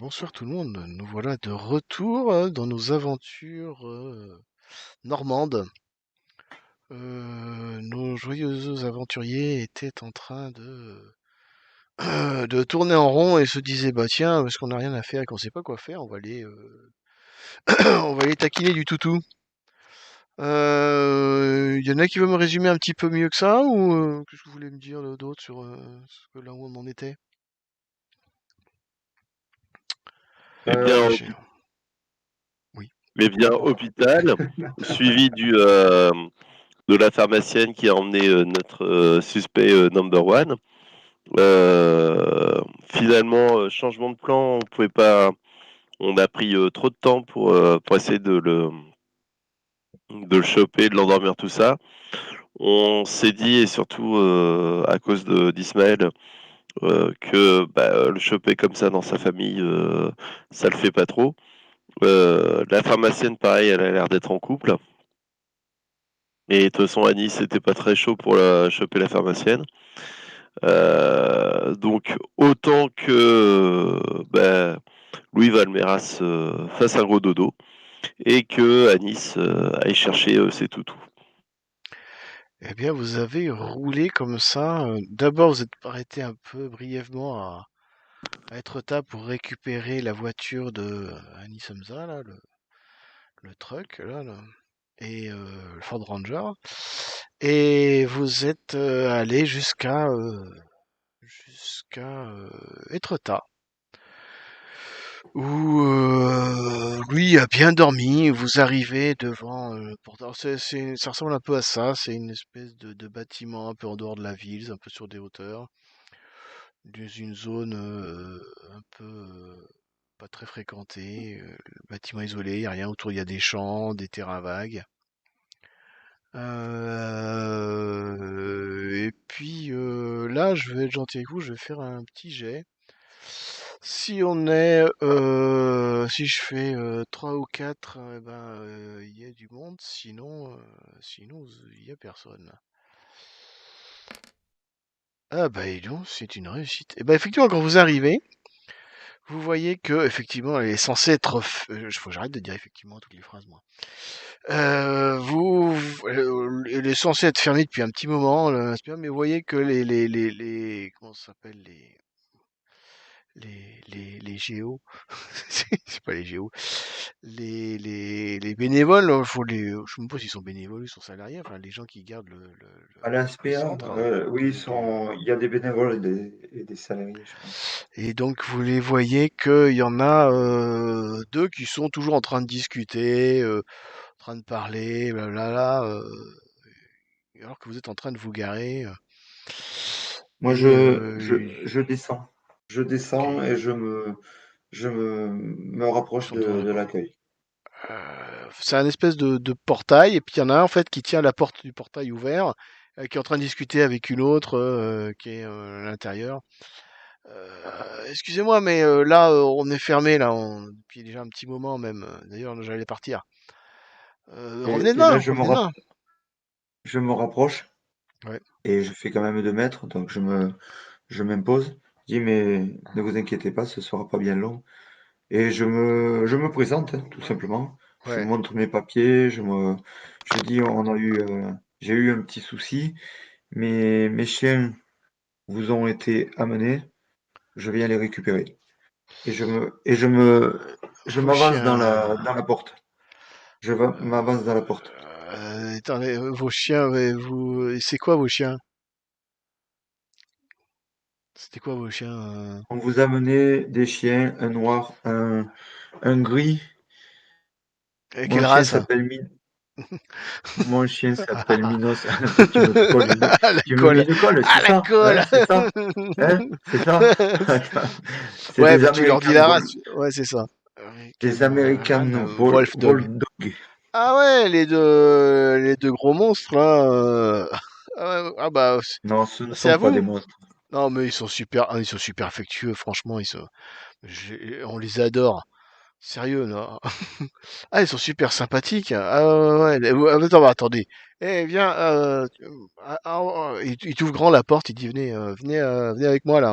Bonsoir tout le monde, nous voilà de retour dans nos aventures normandes. Nos joyeux aventuriers étaient en train de tourner en rond et se disaient bah tiens, parce qu'on n'a rien à faire et qu'on sait pas quoi faire, on va on va les taquiner du toutou. Y en a qui veut me résumer un petit peu mieux que ça ou qu'est-ce que vous voulez me dire d'autre sur là où on en était? Eh bien, J'ai- Oui. hôpital, suivi de la pharmacienne qui a emmené notre suspect number one. Finalement, changement de plan, on pouvait pas. On a pris trop de temps pour essayer de le choper, de l'endormir, tout ça. On s'est dit, et surtout à cause d'Ismaël, que le choper comme ça dans sa famille, ça le fait pas trop. La pharmacienne, pareil, elle a l'air d'être en couple. Et de toute façon, Anis n'était pas très chaud pour choper la pharmacienne. Donc, autant que Louis Valmeras fasse un gros dodo et que Anis aille chercher ses toutous. Eh bien, vous avez roulé comme ça. D'abord, vous êtes arrêté un peu brièvement à Etretat pour récupérer la voiture de Anis Hamza, là, le truck, et le Ford Ranger. Et vous êtes allé jusqu'à Etretat, où lui a bien dormi. Vous arrivez devant alors ça ressemble un peu à ça. C'est une espèce de bâtiment un peu en dehors de la ville, un peu sur des hauteurs, dans une zone un peu pas très fréquentée, bâtiment isolé, y a rien autour, il y a des champs, des terrains vagues. Et puis là, je vais être gentil avec vous, je vais faire un petit jet. Si je fais 3 ou 4, eh ben, il y a du monde, sinon, il y a personne. Ah bah, dis donc, c'est une réussite. Et ben, effectivement, quand vous arrivez, vous voyez que, effectivement, elle est censée être, faut que j'arrête de dire effectivement toutes les phrases, moi. Elle est censée être fermée depuis un petit moment, mais vous voyez que comment ça s'appelle, les géos, c'est pas les géos, les bénévoles, je sais même pas s'ils sont bénévoles, ils sont salariés, enfin les gens qui gardent À le l'INSPEA, centre, oui, il y a des bénévoles et des salariés, je pense. et donc vous les voyez qu'il y en a deux qui sont toujours en train de discuter, en train de parler, blablabla, alors que vous êtes en train de vous garer. Moi, Et je descends. Je ok, descends et me rapproche descendez dans la de cour. l'accueil. C'est un espèce de portail, et puis il y en a un en fait qui tient la porte du portail ouvert, qui est en train de discuter avec une autre qui est à l'intérieur. Excusez-moi, mais là on est fermé là, depuis déjà un petit moment même. D'ailleurs, j'allais partir. Revenez Et là, demain, revenez demain. je me rapproche Ouais, et je fais quand même 2 mètres, donc je m'impose. Je dis, mais ne vous inquiétez pas, ce sera pas bien long. Et je me présente, hein, tout simplement. Je ouais. montre mes papiers, je dis, j'ai eu un petit souci, mais mes chiens vous ont été amenés, je viens les récupérer. Je Vos m'avance chiens. dans la porte. M'avance dans la porte. Attendez, vos chiens, ouais, c'est quoi vos chiens? C'était quoi vos chiens? On vous a amené des chiens, un noir, un gris. Mon Quelle chien race? s'appelle Min- Mon chien s'appelle Minos. Ah, la Tu me mets colle! une colle, Ah, c'est la ça? colle! Hein, c'est ça? Hein? C'est ça? C'est Ouais, des bah tu leur dis American la race. Ouais, c'est ça. des Han, American Wolf Dog. Dog. Ah ouais, les deux gros monstres là. Ah, ouais, ah bah Non, ce ne c'est sont à pas des vous. monstres. Non mais ils sont super affectueux. Franchement, on les adore. Sérieux, non? Ah, ils sont super sympathiques. Ah ouais, ouais. Attends, bah, attendez. Eh, viens. Il t'ouvre grand la porte. Il dit venez avec moi là.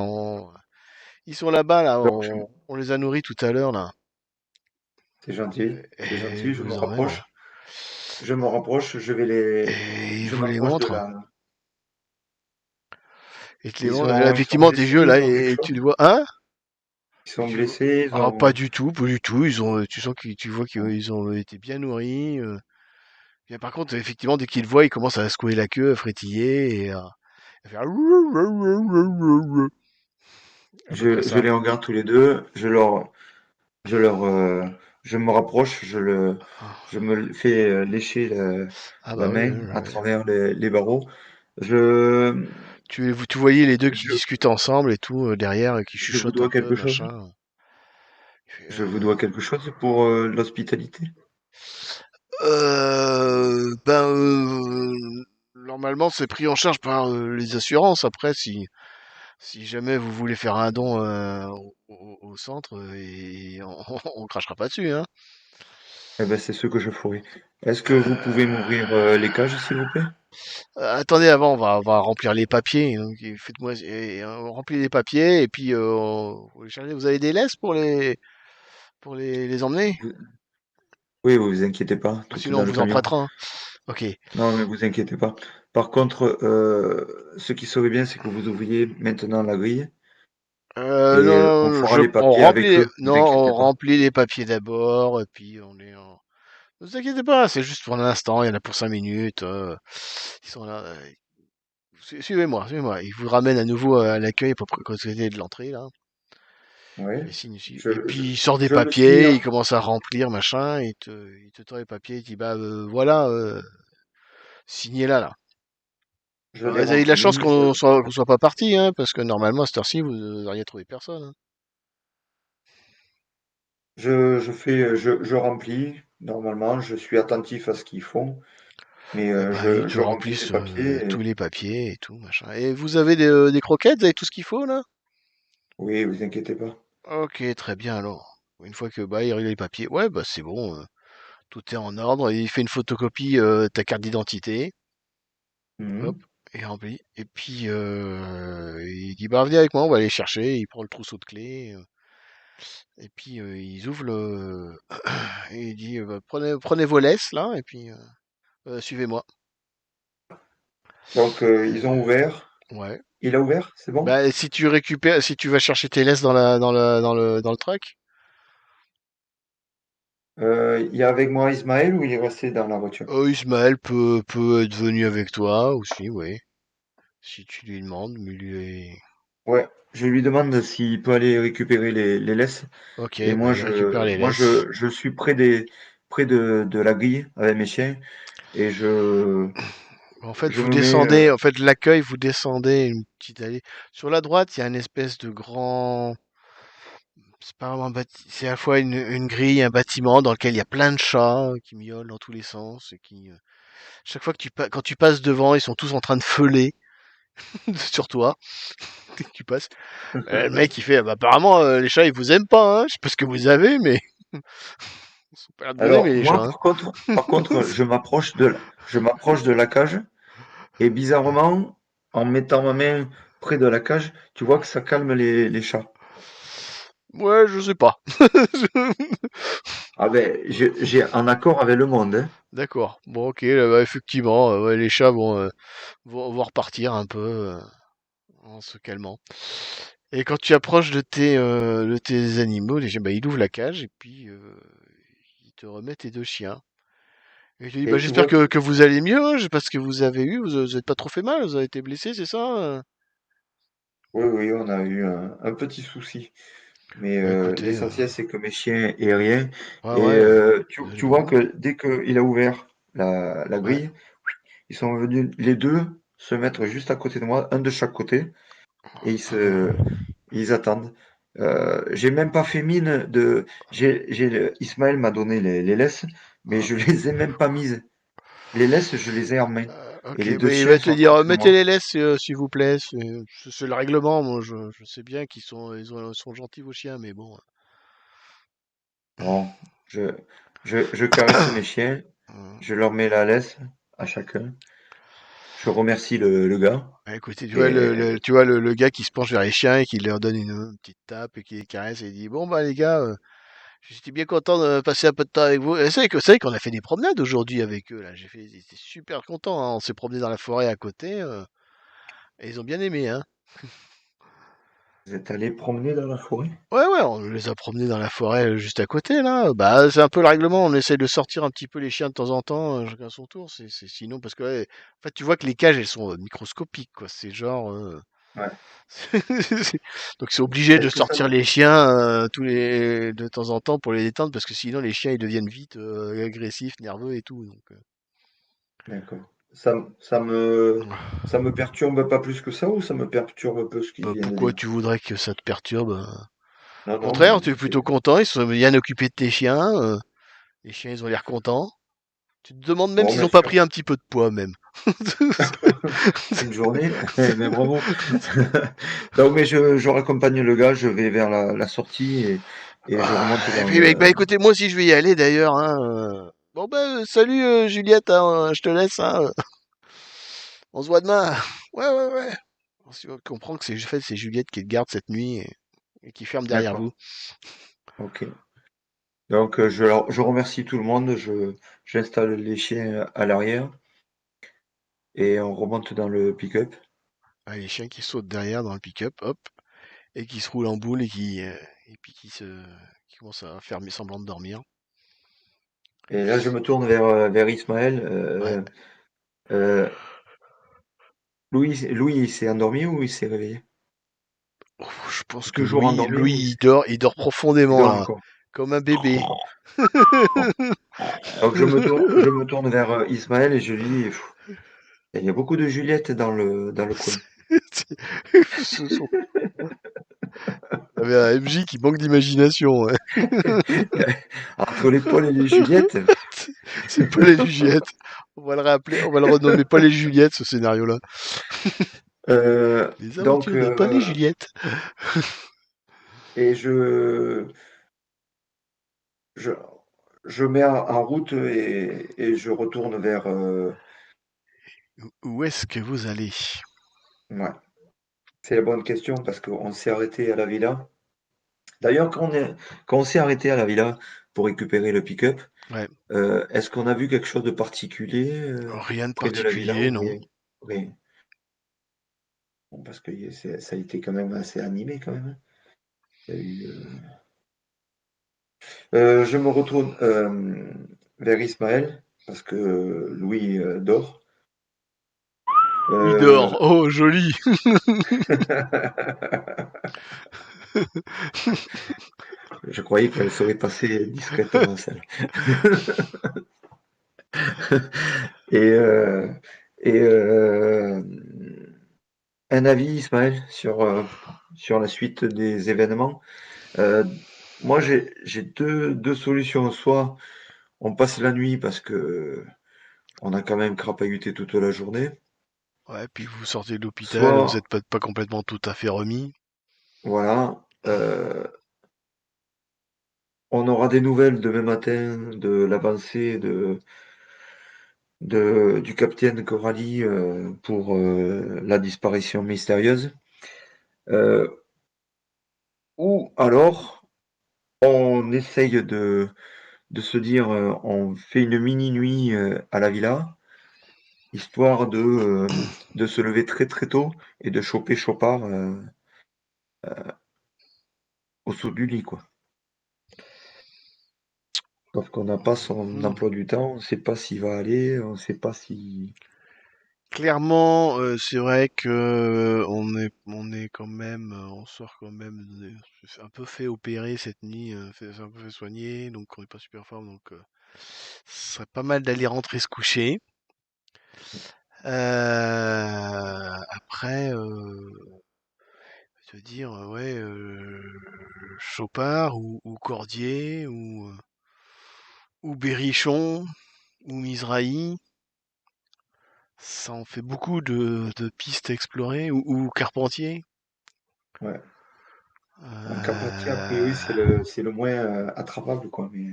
Ils sont là-bas là. Donc, on les a nourris tout à l'heure, là. C'est gentil, c'est Et gentil. je vous emmène. Je me rapproche, Et je vous les m'approche de montre. la. Et te les montre. Là, Ils sont effectivement, tes blessés, yeux, là, ils ont quelque et chose? tu le vois. Hein? Ils Et sont tu vois. blessés, ils Ah, pas ont. du tout, pas du tout. Ils ont, tu sens tu vois Bon. qu'ils ont été bien nourris. Et par contre, effectivement, dès qu'ils le voient, ils commencent à secouer la queue, à frétiller et à faire à peu près Je ça. les regarde tous les deux, je leur, je me rapproche, je me fais lécher Ah la bah oui, main oui, à oui. travers les barreaux. Je, Tu voyais les deux qui je, discutaient ensemble et tout derrière, et qui je vous chuchotent un dois peu, quelque chose? machin. Il fait, Je vous dois quelque chose pour l'hospitalité? Ben, normalement, c'est pris en charge par les assurances. Après, si jamais vous voulez faire un don au centre, et on crachera pas dessus, hein. Eh ben, c'est ce que je ferai. Est-ce que vous pouvez m'ouvrir les cages, s'il vous plaît? Attendez, avant, on va remplir les papiers. Donc, faites-moi, on remplit les papiers et puis vous avez des laisses pour les emmener? Vous- Oui, vous inquiétez pas, tout est Sinon, on dans le vous en camion. prêtera, hein. Ok. Non, mais vous inquiétez pas. Par contre, ce qui serait bien, c'est que vous ouvriez maintenant la grille et Non, on non, fera les on papiers avec remplit, eux. non, Vous inquiétez on pas. remplit les papiers d'abord et puis on est en. Ne vous inquiétez pas, c'est juste pour l'instant. Il y en a pour 5 minutes. Ils sont là. Suivez-moi, suivez-moi. Ils vous ramènent à nouveau à l'accueil pour côté de l'entrée là. Oui. Les signes ici. Je, Et je, puis il sort des je le suis. papiers, il commence à remplir machin, il te tend les papiers, il dit bah voilà, signez là. Je Alors, les vous avez de la chance remplis. qu'on soit pas parti, hein, parce que normalement à cette heure-ci vous n'auriez trouvé personne, hein. Je remplis. Normalement, je suis attentif à ce qu'ils font, mais Et bah ils te je remplis les remplissent papiers. tous les papiers et tout machin. Et vous avez des croquettes, vous avez tout ce qu'il faut là? Oui, vous inquiétez pas. Ok, très bien alors. Une fois que bah il relit les papiers, ouais bah c'est bon, tout est en ordre. Il fait une photocopie de ta carte d'identité, hop, Mhm. et rempli. Et puis il dit bah venez avec moi, on va aller chercher. Il prend le trousseau de clés, et puis ils ouvrent le, et il dit bah, prenez vos laisses là, et puis suivez-moi. Donc, ils ont ouvert. Ouais. Il a ouvert, c'est bon? Bah si tu vas chercher tes laisses dans le truck. Il y a avec moi Ismaël ou il est resté dans la voiture? Ismaël peut être venu avec toi aussi, oui. Si tu lui demandes, mais Ouais, je lui demande s'il peut aller récupérer les laisses. ok, Et bah il récupère les laisses. je suis près de la grille avec mes chiens et En fait, je vous me mets. descendez, en fait, l'accueil, vous descendez une petite allée. Sur la droite, il y a une espèce de grand. C'est pas vraiment un c'est à la fois une grille, un bâtiment dans lequel il y a plein de chats qui miaulent dans tous les sens et chaque fois quand tu passes devant, ils sont tous en train de feuler sur toi dès que tu passes. Le mec, il fait, ah bah, apparemment, les chats, ils vous aiment pas, hein. Je sais pas ce que vous avez, mais ils sont pas l'air de vous aimer, Alors les moi, chats, par contre, je m'approche de la cage et hein. bizarrement, en mettant ma main près de la cage, tu vois que ça calme les chats. Ouais, je sais pas. Ah ben, j'ai un accord avec le monde, hein. D'accord. Bon, ok, bah, effectivement, ouais, les chats vont repartir un peu en se calmant. Et quand tu approches de tes animaux, déjà, bah, il ouvre la cage et puis il te remet tes deux chiens. Et il te dit, bah, Et tu j'espère vois que que vous allez mieux, hein, je sais pas ce que vous avez eu, vous êtes pas trop fait mal, vous avez été blessé, c'est ça? oui, oui, on a eu un petit souci. Mais Bah écoutez, l'essentiel, c'est que mes chiens aient rien. ouais, Et ouais, vous allez tu vois bien. que dès qu'il a ouvert la Ouais. grille, ils sont venus les deux se mettre juste à côté de moi, un de chaque côté, et ils attendent. J'ai même pas fait mine de. Ismaël m'a donné les laisses, mais je les ai même pas mises. Les laisses, je les ai en main. Et les Ok, deux bah, il chiens va te sont à dire, côté de mettez moi. les laisses, s'il vous plaît, c'est le règlement, moi je sais bien qu'ils sont gentils vos chiens, mais bon. Bon, je, je caresse mes chiens, euh, je leur mets la laisse à chacun. je remercie le gars. Ouais, écoutez, Et tu vois le gars qui se penche vers les chiens et qui leur donne une petite tape et qui les caresse et il dit bon bah les gars, j'étais bien content de passer un peu de temps avec vous. Et c'est vrai qu'on a fait des promenades aujourd'hui avec eux là. J'étais super content, hein. On s'est promené dans la forêt à côté et ils ont bien aimé, hein. vous êtes allé promener dans la forêt? Ouais, ouais, on les a promenés dans la forêt juste à côté, là. Bah, c'est un peu le règlement. On essaie de sortir un petit peu les chiens de temps en temps, chacun son tour. Sinon, parce que, ouais, en fait, tu vois que les cages, elles sont microscopiques, quoi. C'est genre. Ouais. Donc, c'est obligé de Est-ce que ça sortir me... les chiens de temps en temps pour les détendre, parce que sinon, les chiens, ils deviennent vite agressifs, nerveux et tout. Donc, D'accord. Ça me perturbe pas plus que ça ou ça me perturbe un peu ce qu'il bah, vient de pourquoi dire? tu voudrais que ça te perturbe? Non, Au non, contraire, mais tu es c'est plutôt content. Ils sont bien occupés de tes chiens. Les chiens, ils ont l'air contents. Tu te demandes même bon, s'ils bien ont pas sûr. pris un petit peu de poids même. Une journée, mais bravo. Donc, mais je raccompagne le gars, je vais vers la sortie et je Ah, remonte et dans puis, mec, le. bah écoutez, moi aussi je vais y aller d'ailleurs, hein. Bon bah salut Juliette, hein, je te laisse, hein. On se voit demain. Ouais, ouais, ouais. On comprend que en fait, c'est Juliette qui te garde cette nuit et qui ferme derrière D'accord. vous. Ok. Donc, je remercie tout le monde. J'installe les chiens à l'arrière et on remonte dans le pick-up. Ah, les chiens qui sautent derrière dans le pick-up, hop, et qui se roulent en boule et puis qui commencent à faire semblant de dormir. Et là, je me tourne vers Ismaël. Ouais. Euh, Louis, il s'est endormi ou il s'est réveillé? Ouf, je pense que Toujours endormi Louis, ou il dort il profondément dort là, encore? comme un bébé. Donc, je me tourne vers Ismaël et je lui dis, pff, il y a beaucoup de Juliette dans le coin. Il y avait un MJ qui manque d'imagination, ouais. Entre les Paul et les Juliette, C'est Paul et Juliette. On va le rappeler, on va le renommer Paul et Juliette, ce scénario-là. Les donc, aventures de Paul et Juliette. et je, je mets en route et je retourne vers. Où est-ce que vous allez? Ouais, c'est la bonne question parce qu'on s'est arrêté à la villa. D'ailleurs, quand on s'est arrêté à la villa pour récupérer le pick-up, Ouais, est-ce qu'on a vu quelque chose de particulier rien de près de la villa particulier, ou non. rien? Rien. Bon, parce que ça a été quand même assez animé quand même, hein. Il y a eu, je me retourne vers Ismaël parce que Louis dort. Il Euh, dort. Oh, joli. je croyais qu'elle serait passée discrètement celle. Et, et un avis, Ismaël, sur la suite des événements. Euh, moi, j'ai deux solutions. Soit on passe la nuit parce que on a quand même crapahuté toute la journée. Ouais, puis vous sortez de l'hôpital, vous Soit, êtes pas complètement tout à fait remis. voilà, on aura des nouvelles demain matin de l'avancée du capitaine Coralie pour la disparition mystérieuse. Euh, ou alors, on essaye de se dire, on fait une mini-nuit à la villa, histoire de se lever très très tôt et de choper Chopard au saut du lit, quoi. Sauf qu'on n'a pas son Hmm. emploi du temps, on ne sait pas s'il va aller, on ne sait pas si... Clairement, c'est vrai que on est quand même, on sort quand même, un peu fait opérer cette nuit, un peu fait soigner, donc on n'est pas super fort, donc ce serait pas mal d'aller rentrer se coucher. Après, te dire, ouais, Chopard ou Cordier ou Berrichon ou Mizrahi, ça en fait beaucoup de pistes à explorer ou Carpentier. Ouais. Un Carpentier, a priori, Euh, c'est le moins attrapable, quoi. Mais,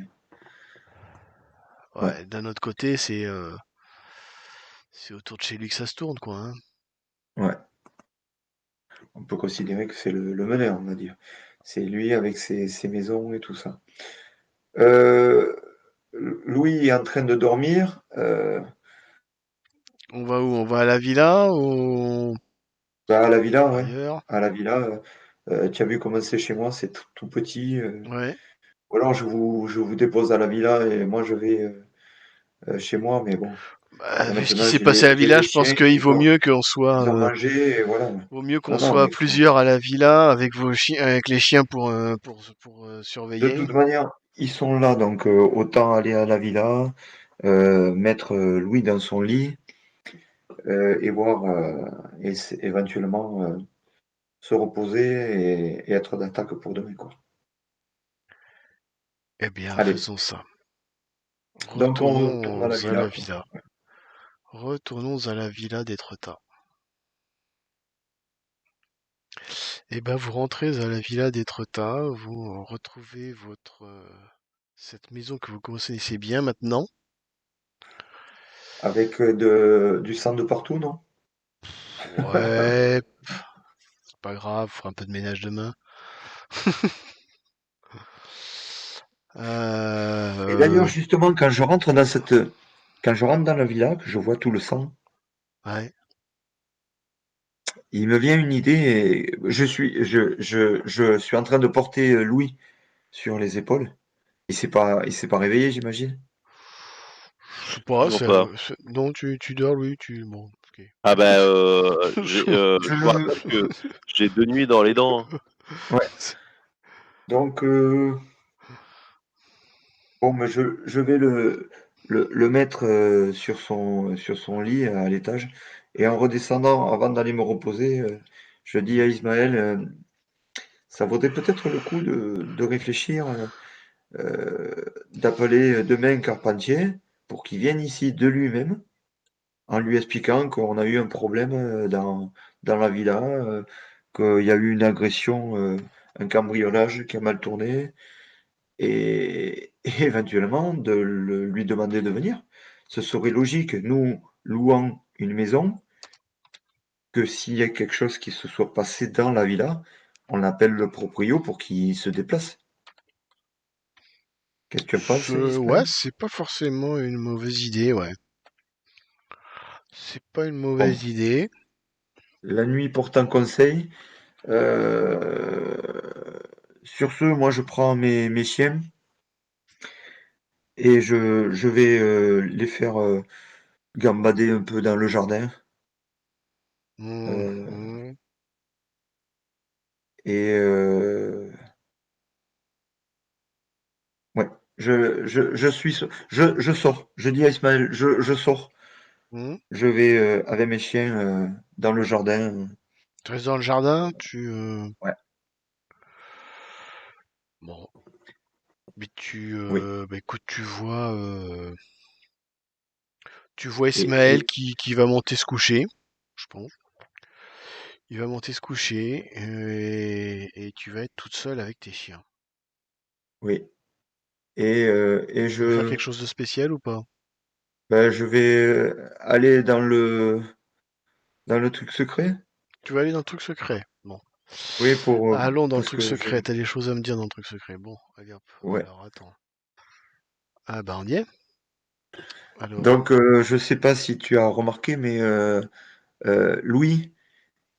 ouais. ouais, d'un autre côté, C'est autour de chez lui que ça se tourne, quoi, hein. Ouais, on peut considérer que c'est le meneur, on va dire. C'est lui avec ses maisons et tout ça. Euh, Louis est en train de dormir. On va où? On va à la villa ou Bah, à la villa, ouais. ailleurs? À la villa. Tu as vu comment c'est chez moi, c'est tout petit. Ouais. Ou alors je vous dépose à la villa et moi je vais chez moi, mais bon. Bah, Là, vu ce qui maintenant, s'est passé à la j'ai villa, les je pense chiens, qu'il ils ont mangé, et voilà. vaut mieux qu'on Non, non, mais soit il faut. plusieurs à la villa avec vos chiens, avec les chiens pour De surveiller. toute manière, ils sont là, donc autant aller à la villa, mettre Louis dans son lit et voir, éventuellement se reposer et être d'attaque pour demain, quoi. Eh bien, Allez, faisons ça. donc on tourne à la Retournons à villa, la quoi. villa. Retournons à la villa d'Étretat. Eh ben, vous rentrez à la villa d'Étretat, vous retrouvez cette maison que vous connaissez bien maintenant. Avec du sang de partout, non? Ouais, c'est pas grave, fera un peu de ménage demain. Et d'ailleurs, Euh, justement, quand je rentre dans la villa, que je vois tout le sang, ouais. il me vient une idée et je suis en train de porter Louis sur les épaules. Il s'est pas réveillé, j'imagine. Je sais pas, Toujours pas. non, tu dors, lui, bon, ok. Ah bah, Je je vous le, rappelle que j'ai 2 nuits dans les dents, hein. ouais. Donc, bon, mais je vais le mettre sur son lit à l'étage. Et en redescendant, avant d'aller me reposer, je dis à Ismaël, ça vaudrait peut-être le coup de réfléchir, d'appeler demain un carpentier pour qu'il vienne ici de lui-même, en lui expliquant qu'on a eu un problème dans la villa, qu'il y a eu une agression, un cambriolage qui a mal tourné, et éventuellement de lui demander de venir. Ce serait logique, nous louant une maison, que s'il y a quelque chose qui se soit passé dans la villa, on appelle le proprio pour qu'il se déplace. Qu'est-ce que tu en penses, Ouais, Ismaël? c'est pas forcément une mauvaise idée, ouais. C'est pas une Bon, mauvaise idée. la nuit portant conseil. Euh, Sur ce, moi je prends mes chiens et je vais les faire gambader un peu dans le jardin. Euh, Mhm. et ouais, je sors. Je dis à Ismaël, je sors. Mhm. Je vais avec mes chiens dans le jardin. Tu restes dans le jardin, Ouais, bon, mais oui. bah écoute, tu vois Et, Ismaël et qui va monter se coucher, je pense. Il va monter se coucher et tu vas être toute seule avec tes chiens. oui. Et Tu veux faire quelque chose de spécial ou pas? ben, je vais aller dans le truc secret. Tu vas aller dans le truc secret. Bon. Oui, Allons dans le parce truc que secret. T'as des choses à me dire dans le truc secret. Bon, allez hop. ouais. Alors attends. Ah bah on y est. Alors. Donc, je sais pas si tu as remarqué, mais Louis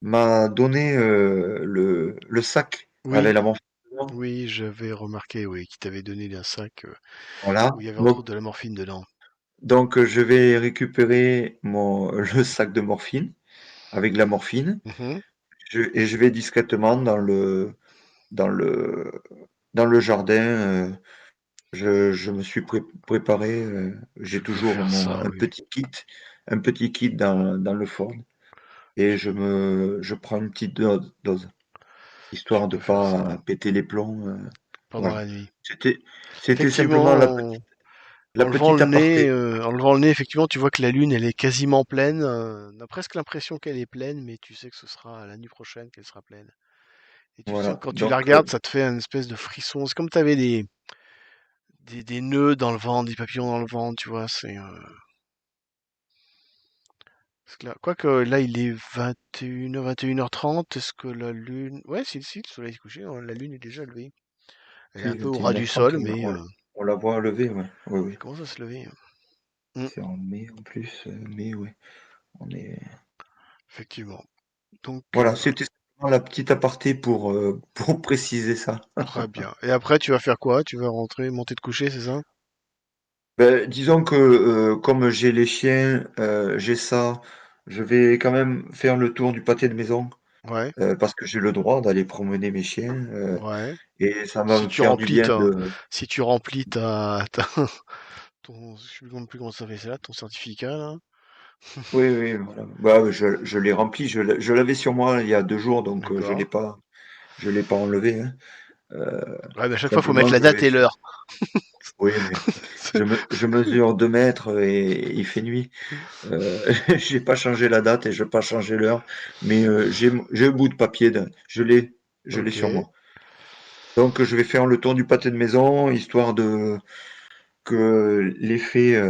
m'a donné le sac avec Oui, la morphine dedans. oui, j'avais remarqué, oui, qu'il t'avait donné un sac Voilà. où il y avait entre Donc, autres de la morphine dedans. je vais récupérer le sac de morphine avec la morphine Mhm. et je vais discrètement dans le jardin. Je me suis préparé. J'ai Tu peux toujours faire ça, un oui. petit kit dans le Ford et Tu, je prends une petite dose. tu Histoire de peux faire ça pas péter les plombs. pendant Voilà. la nuit. C'était simplement la Effectivement, petite, la petite aparté. en levant le nez, effectivement, tu vois que la lune, elle est quasiment pleine. On a presque l'impression qu'elle est pleine, mais tu sais que ce sera la nuit prochaine qu'elle sera pleine. Et tu sens que Voilà. quand tu la Donc, regardes, ça te fait une espèce de frisson. C'est comme tu avais des nœuds dans le ventre, des papillons dans le ventre, tu vois. Parce que là, quoique là, il est 21h, 21h30. Est-ce que la lune. Ouais, si, le soleil est couché, hein, la lune est déjà levée. Elle est un Oui, peu au ras du 21h30, sol, mais on la voit lever, ouais. Oui, elle oui. commence à se lever. Mm, C'est en mai en plus, mai, ouais. On est... effectivement. Donc, Voilà, c'était simplement la petite aparté pour préciser ça. très bien. Et après, tu vas faire quoi? Tu vas rentrer, monter te coucher, c'est ça? Ben, disons que comme j'ai les chiens, j'ai ça, je vais quand même faire le tour du pâté de maison Ouais, parce que j'ai le droit d'aller promener mes chiens ouais. et ça va Si me tu faire du remplis bien ta, de... si tu remplis ton, je ne sais plus comment ça fait ça, ton certificat, là. Oui, oui, voilà. Bah, je l'ai rempli, je l'avais sur moi il y a 2 jours, donc D'accord. je l'ai pas enlevé, hein. Euh, Ouais, mais à chaque fois, faut mettre Simplement, la je vais date et faire. l'heure. Oui, mais je mesure 2 mètres et il fait nuit. J'ai pas changé la date et je vais pas changer l'heure, mais j'ai un bout de papier, je l'ai Ok. sur moi. Donc je vais faire le tour du pâté de maison, histoire de que l'effet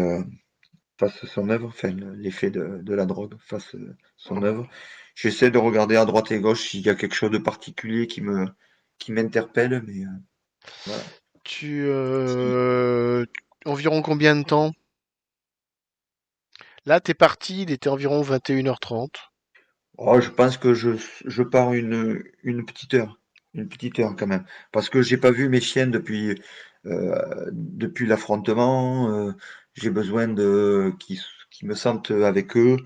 fasse son œuvre, enfin l'effet de la drogue fasse son œuvre. J'essaie de regarder à droite et gauche s'il y a quelque chose de particulier qui m'interpelle, mais voilà. Tu, Si- environ combien de temps? Là, t'es parti, il était environ 21h30. Oh, je pense que je pars une petite heure quand même, parce que j'ai pas vu mes chiens depuis l'affrontement. J'ai besoin de qu'ils me sentent avec eux.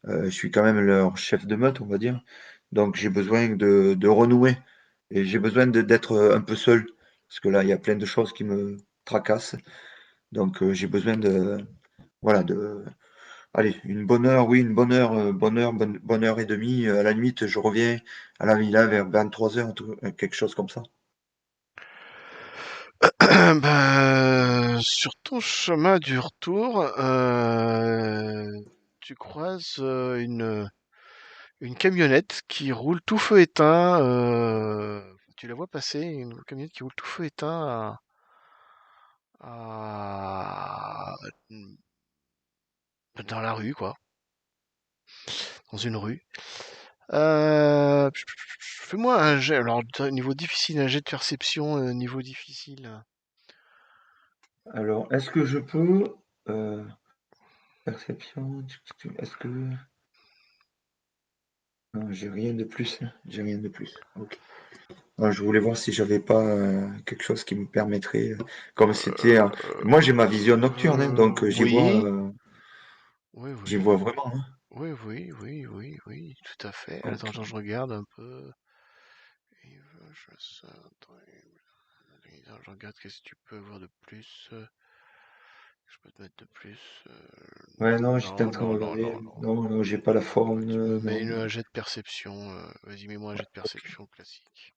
Je suis quand même leur chef de meute, on va dire. Donc j'ai besoin de renouer et j'ai besoin d'être un peu seul, parce que là il y a plein de choses qui me tracassent. Donc j'ai besoin de voilà de allez, une bonne heure, oui, une bonne heure et demie. À la limite, je reviens à la villa vers 23h, quelque chose comme ça. Ben, sur ton chemin du retour, tu croises une camionnette qui roule tout feu éteint. Tu la vois passer, une camionnette qui roule tout feu éteint à- dans la rue, quoi, dans une rue. Fais-moi un jet. Alors, niveau difficile, un jet de perception, niveau difficile. Alors, est-ce que je peux perception, est-ce que non, j'ai rien de plus, hein. J'ai rien de plus. Ok. Non, je voulais voir si j'avais pas quelque chose qui me permettrait, comme c'était. Moi, j'ai ma vision nocturne, hein, donc Oui, oui, j'y oui. vois vraiment, hein. Oui, oui, oui, oui, oui, tout à fait. Attends, Ok. je regarde un peu. Je regarde qu'est-ce que tu peux voir de plus. Je peux te mettre de plus. Ouais, non, j'étais en Non, train de non, non, regarder. non, non. Non, non, j'ai pas la forme, Tu me mets non. un jet de perception. Vas-y, mets-moi un jet de Ok. perception classique.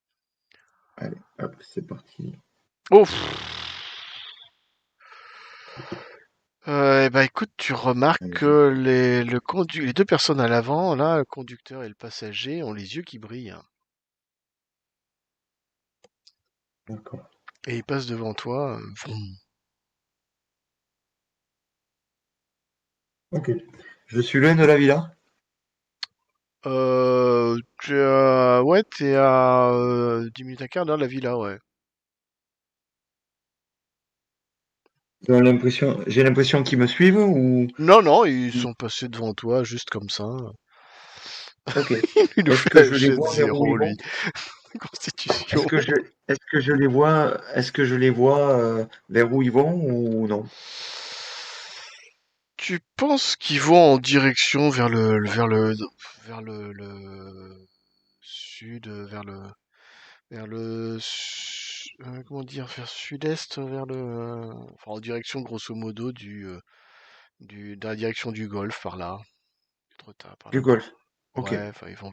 Allez, hop, c'est parti. Ouf! Eh ben, écoute, tu remarques Allez-y. que les deux personnes à l'avant, là, le conducteur et le passager, ont les yeux qui brillent, hein. D'accord. Et ils passent devant toi. Vroom. Ok. Je suis loin de la villa. Ouais, t'es à 10 minutes, un quart d'heure de la villa, ouais. J'ai l'impression qu'ils me suivent ou... Non, non, ils sont passés devant toi, juste comme ça. Ok. Il nous Est-ce fait que un je les jet de vois vers où ils zéro, lui. vont? Constitution. Est-ce que je les vois vers où ils vont ou non? Tu penses qu'ils vont en direction vers le sud, comment dire, vers sud-est, enfin, en direction grosso modo dans la direction du golfe par là, Etretat par Du là. golf. Ok. Ouais, enfin ils vont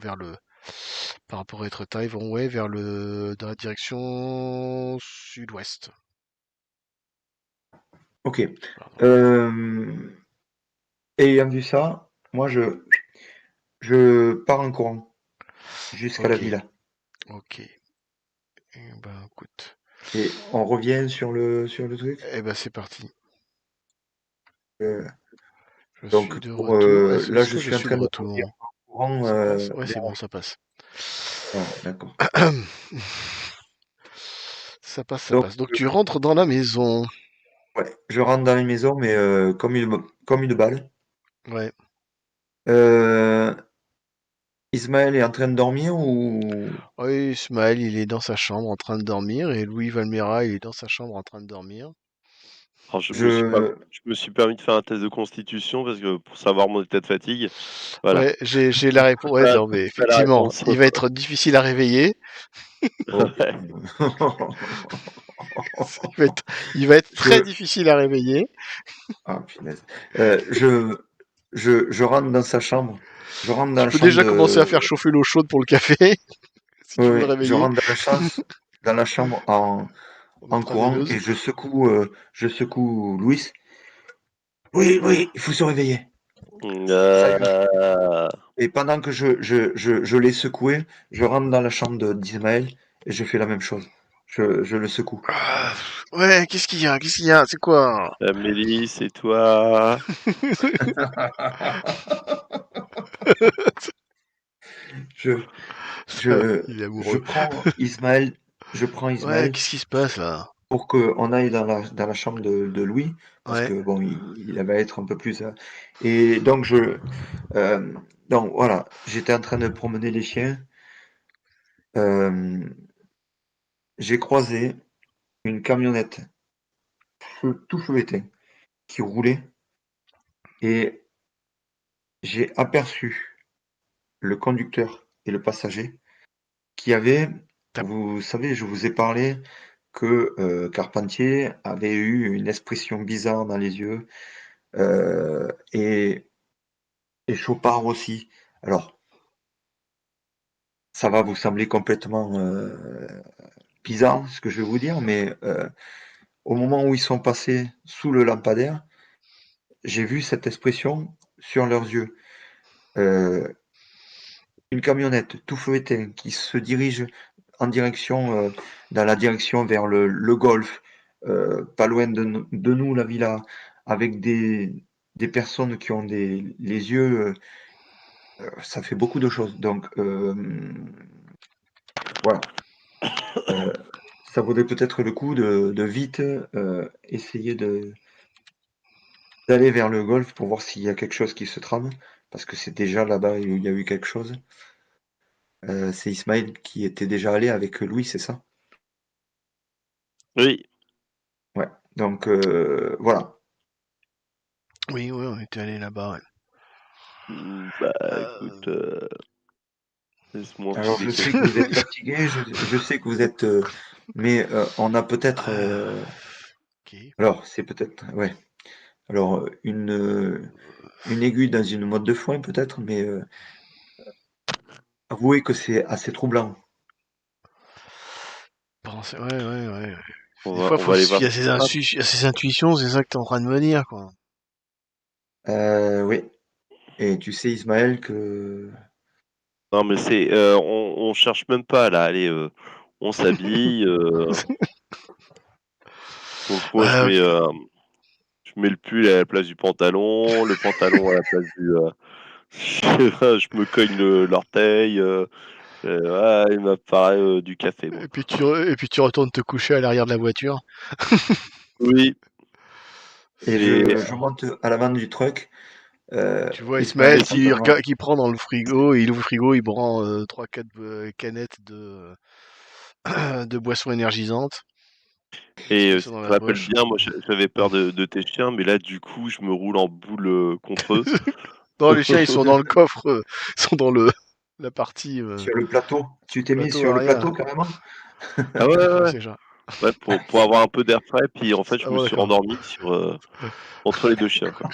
par rapport à Etretat, ils vont ouais dans la direction sud-ouest. Ok. Pardon. Euh, Ayant vu ça, moi je pars en courant jusqu'à la Ok, villa. ok. Eh ben écoute, Et on revient sur le truc. eh ben c'est parti. Euh, Je suis Donc de pour, retour. là, Est-ce je que je suis en suis de train de retour? conduire en courant Ça passe? Ouais, vers c'est bon, ça passe. voilà, d'accord. Ça passe, ça Donc passe. Donc tu rentres dans la maison. ouais, je rentre dans la maison, mais comme une balle. Ouais. Euh, Ismaël est en train de dormir ou Oui, Ismaël, il est dans sa chambre en train de dormir et Louis Valmera, il est dans sa chambre en train de dormir. Alors je je me suis permis de faire un test de constitution parce que pour savoir mon état de fatigue. Voilà. Ouais, j'ai la réponse. Ouais, non, mais Tout ça la effectivement, réponse. il va être difficile à réveiller. oh Ouais. putain. Il va être, il va être très Je difficile à réveiller. ah punaise. Je rentre dans sa chambre. Je rentre dans Tu la peux chambre déjà commencer à faire de chauffer l'eau chaude pour le café, si oui, tu veux le oui, je réveiller. rentre dans la chambre En en courant intraveineuse. et je secoue Louis. Oui, oui, il faut se réveiller. Ça y est. Euh, Et pendant que je l'ai secoué, je rentre dans la chambre d'Ismaël et je fais la même chose. Je le secoue. Ah, ouais, qu'est-ce qu'il y a? Qu'est-ce qu'il y a? C'est quoi? Amélie, c'est toi. Je, je, Il est je amoureux. prends Ismaël, je prends Ouais, Ismaël qu'est-ce qui se passe là? pour qu'on aille dans la chambre de Louis, parce Ouais. que bon, il va être un peu plus. Et euh, donc voilà, j'étais en train de promener les chiens. euh, j'ai croisé une camionnette tout feu qui roulait et j'ai aperçu le conducteur et le passager qui avaient, T'as- vous savez, je vous ai parlé que Carpentier avait eu une expression bizarre dans les yeux euh, et, et Chopard aussi. Alors, ça va vous sembler complètement bizarre ce que je vais vous dire, mais au moment où ils sont passés sous le lampadaire, j'ai vu cette expression sur leurs yeux. Euh, une camionnette tout feu éteint qui se dirige en direction, dans la direction vers le golfe, pas loin de nous, la villa, avec des personnes qui ont les yeux, ça fait beaucoup de choses. Donc, voilà. Euh, Ça vaudrait peut-être le coup de vite essayer d'aller vers le golfe pour voir s'il y a quelque chose qui se trame, parce que c'est déjà là-bas, il y a eu quelque chose. C'est Ismaël qui était déjà allé avec Louis, c'est ça? Oui. Ouais. Donc voilà. Oui, oui, on était allé là-bas. Ouais. Bah écoute, Euh, laisse-moi Alors enfiler je sais que vous êtes quelques. fatigué, je sais que vous êtes, mais on a peut-être, ok. alors c'est peut-être, ouais. Alors une aiguille dans une motte de foin peut-être, mais avouez que c'est assez troublant. Ouais, ouais, ouais. Des fois, On faut va aller se voir fier ce qui se passe. à ses intuitions, c'est ça que t'es en train de me dire, quoi. Oui. Et tu sais Ismaël que Non, mais on cherche même pas là. Allez, on s'habille. Donc moi, Ouais, ok. je mets le pull à la place du pantalon, le pantalon à la place du. Je me cogne l'orteil. Ouais, il m'apparaît du café, moi. Et puis tu retournes te coucher à l'arrière de la voiture. Oui, et et je monte à l'avant du truc. Tu vois Ismaël Ismaël est certainement. qui prend dans le frigo, et il ouvre le frigo, il prend 3-4 canettes de boissons énergisantes. Il se met si ça dans tu te la rappelles poche. bien, moi j'avais peur de tes chiens, mais là du coup je me roule en boule contre eux. Non, les chiens, ils sont dans le coffre, ils sont dans la partie Sur le plateau. Tu sur le t'es mis plateau sur le arrière. plateau carrément? Ah ouais, ouais, Ouais, ouais. c'est ça. Ouais, pour avoir un peu d'air frais, puis en fait je Ah me bon, suis d'accord. rendormi entre les deux chiens, quoi.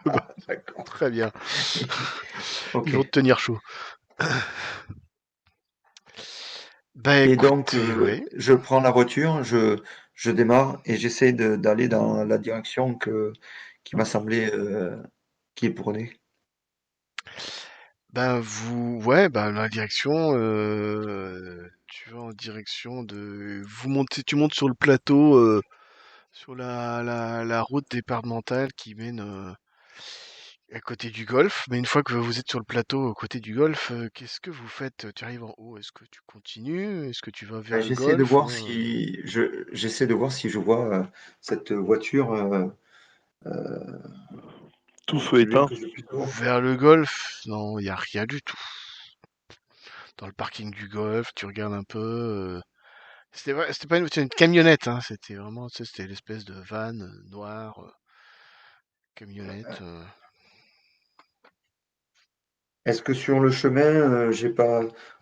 Bah, D'accord. très bien. Ils vont te Ok. tenir chaud. Bah Et donc, écoutez, ouais. je prends la voiture, je démarre et j'essaie d'aller dans la direction qui m'a semblé qui est prônée. Ben vous, ouais, ben la direction, tu vas en direction de, tu montes sur le plateau, sur la route départementale à côté du golfe, mais une fois que vous êtes sur le plateau, à côté du golfe, qu'est-ce que vous faites? Tu arrives en haut, est-ce que tu continues? Est-ce que tu vas vers le J'essaie de golfe? voir si j'essaie de voir si je vois cette voiture Tout feu du mieux éteint. que je puisse voir. Vers le golfe? Non, il y a rien du tout. Dans le parking du golfe, tu regardes un peu. C'était pas une camionnette, hein. C'était vraiment, tu sais, c'était l'espèce de van noire, camionnette. Est-ce que sur le chemin,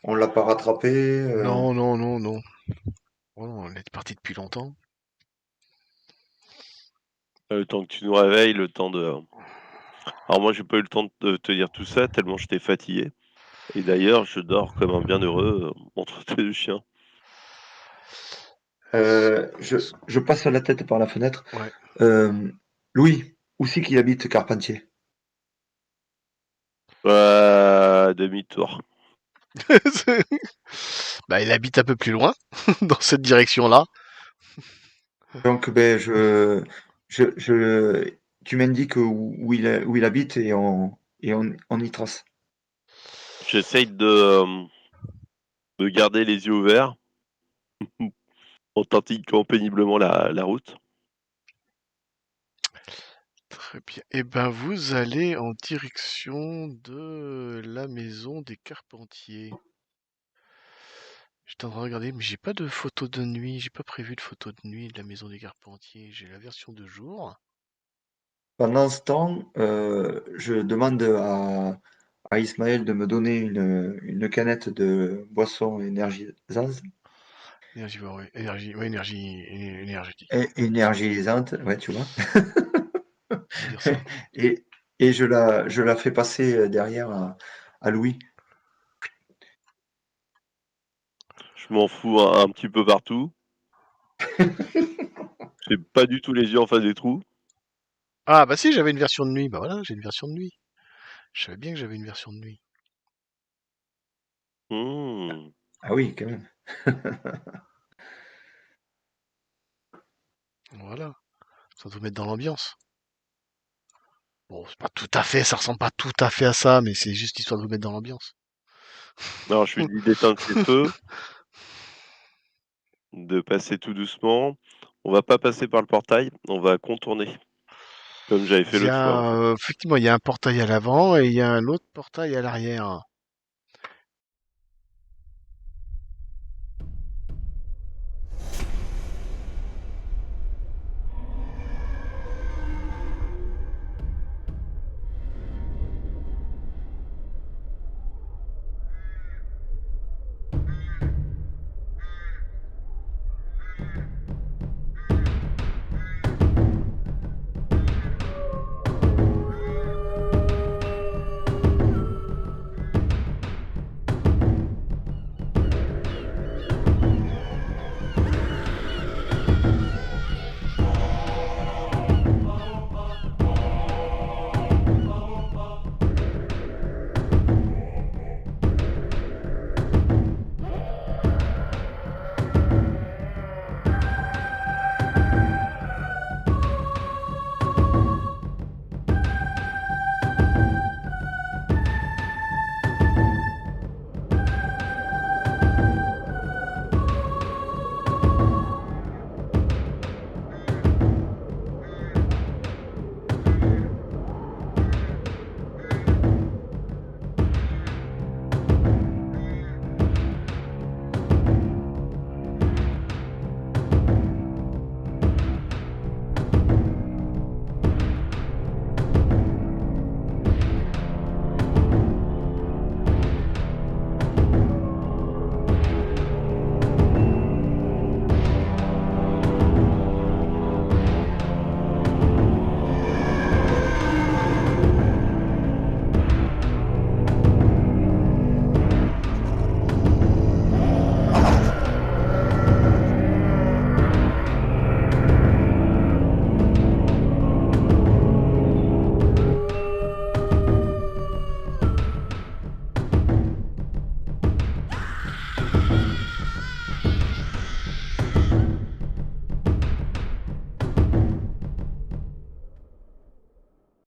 on l'a pas rattrapé Non, non, non, non. Oh non, elle est partie depuis longtemps. Le temps que tu nous réveilles, le temps de. Alors moi, j'ai pas eu le temps de te dire tout ça tellement j'étais fatigué. Et d'ailleurs, je dors comme un bienheureux entre tes deux chiens. Je passe la tête par la fenêtre. Ouais. Louis, où c'est qu'il habite, Carpentier? Demi-tour. Bah, il habite un peu plus loin, dans cette direction-là. Donc, ben, tu m'indiques où il habite et on y trace. J'essaye de garder les yeux ouverts en t'indiquant péniblement la route. Très bien. Et ben, vous allez en direction de la maison des Carpentiers. J'étais en train de regarder, mais j'ai pas de photo de nuit. J'ai pas prévu de photo de nuit de la maison des Carpentiers. J'ai la version de jour. Pendant ce temps, je demande à Ismaël de me donner une canette de boisson énergisante, Énergie, ouais, énergie, ouais, énergétique. énergisante, ouais, tu vois. On va dire ça. Et, et je la fais passer derrière à Louis. Je m'en fous un petit peu partout. J'ai pas du tout les yeux en face des trous. Ah, bah si, j'avais une version de nuit. Bah voilà, j'ai une version de nuit. Je savais bien que j'avais une version de nuit. Hmm. Ah oui, quand même. Voilà. Ça doit vous mettre dans l'ambiance. Bon, c'est pas tout à fait, ça ressemble pas tout à fait à ça, mais c'est juste histoire de vous mettre dans l'ambiance. Alors, je lui dis d'éteindre ses feux, de passer tout doucement. On va pas passer par le portail, on va contourner, comme j'avais fait Il y l'autre fois en a, fait. effectivement, il y a un portail à l'avant et il y a un autre portail à l'arrière.